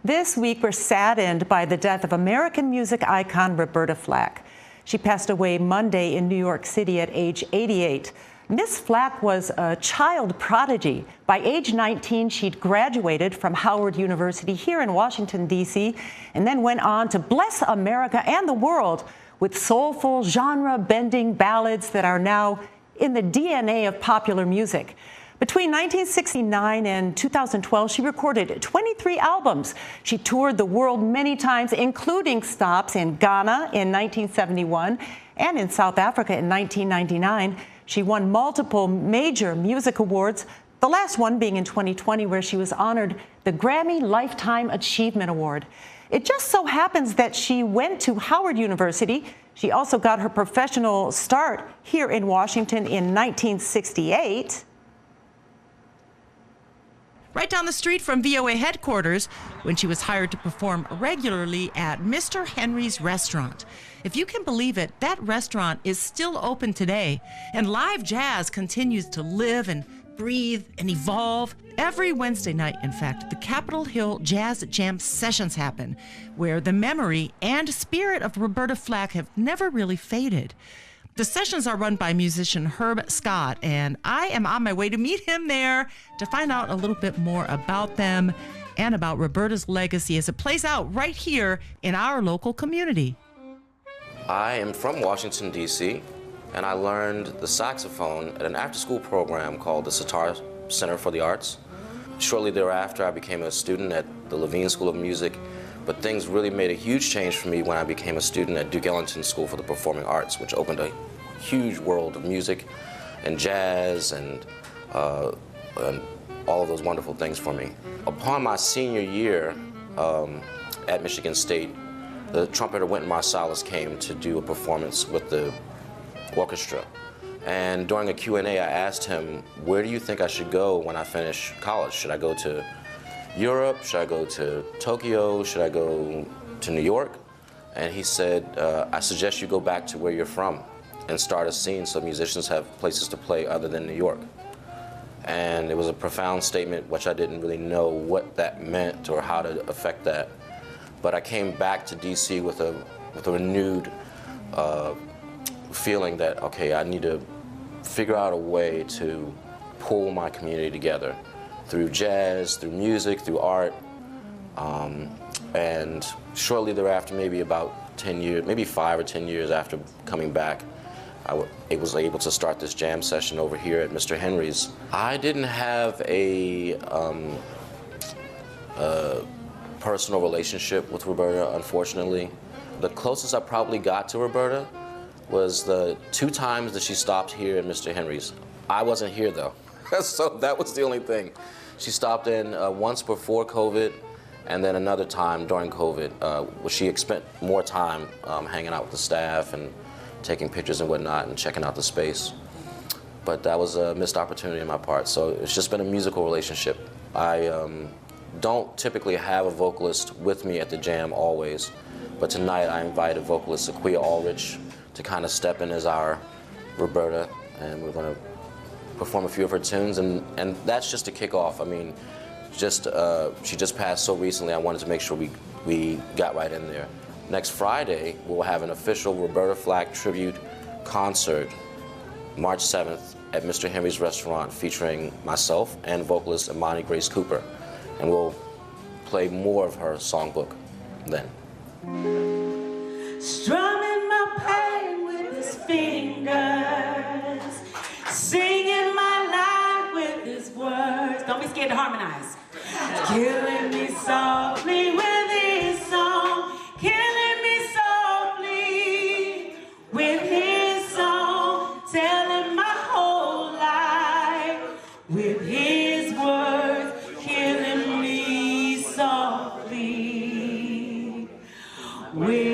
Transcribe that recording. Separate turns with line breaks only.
This week, we're saddened by the death of American music icon Roberta Flack. She passed away Monday in New York City at age 88. Miss Flack was a child prodigy. By age 19, she'd graduated from Howard University here in Washington, D.C., and then went on to bless America and the world with soulful, genre-bending ballads that are now in the DNA of popular music. Between 1969 and 2012, she recorded 23 albums. She toured the world many times, including stops in Ghana in 1971 and in South Africa in 1999. She won multiple major music awards, the last one being in 2020, where she was honored the Grammy Lifetime Achievement Award. It just so happens that she went to Howard University. She also got her professional start here in Washington in 1968.
Right down the street from VOA headquarters, when she was hired to perform regularly at Mr. Henry's restaurant. If you can believe it, that restaurant is still open today, and live jazz continues to live and breathe and evolve. Every Wednesday night, in fact, the Capitol Hill Jazz Jam sessions happen, where the memory and spirit of Roberta Flack have never really faded. The sessions are run by musician Herb Scott, and I am on my way to meet him there to find out a little bit more about them and about Roberta's legacy as it plays out right here in our local community.
I am from Washington, D.C., and I learned the saxophone at an after-school program called the Sitar Center for the Arts. Shortly thereafter, I became a student at the Levine School of Music, but things really made a huge change for me when I became a student at Duke Ellington School for the Performing Arts, which opened a huge world of music and jazz and all of those wonderful things for me. Upon my senior year at Michigan State, the trumpeter Wynton Marsalis came to do a performance with the orchestra. And during a Q&A, I asked him, where do you think I should go when I finish college? Should I go to Europe? Should I go to Tokyo? Should I go to New York? And he said, I suggest you go back to where you're from and start a scene so musicians have places to play other than New York. And it was a profound statement, which I didn't really know what that meant or how to affect that. But I came back to DC with a renewed feeling that, okay, I need to figure out a way to pull my community together through jazz, through music, through art. And shortly thereafter, maybe about 10 years, maybe 5 or 10 years after coming back, I was able to start this jam session over here at Mr. Henry's. I didn't have a personal relationship with Roberta, unfortunately. The closest I probably got to Roberta was the 2 times that she stopped here at Mr. Henry's. I wasn't here though, so that was the only thing. She stopped in once before COVID, and then another time during COVID, where she spent more time hanging out with the staff and taking pictures and whatnot and checking out the space. But that was a missed opportunity on my part, so it's just been a musical relationship. I don't typically have a vocalist with me at the jam always, but tonight I invited vocalist Aquia Ulrich to kind of step in as our Roberta, and we're going to perform a few of her tunes, and that's just to kick off. I mean, she just passed so recently, I wanted to make sure we got right in there. Next Friday, we'll have an official Roberta Flack tribute concert, March 7th, at Mr. Henry's restaurant, featuring myself and vocalist Imani Grace Cooper. And we'll play more of her songbook then.
Strumming my pain with his fingers, singing my life with his words. Don't be scared to harmonize. Killing me softly with his song, killing me softly with his song, telling my whole life with his words, killing me softly with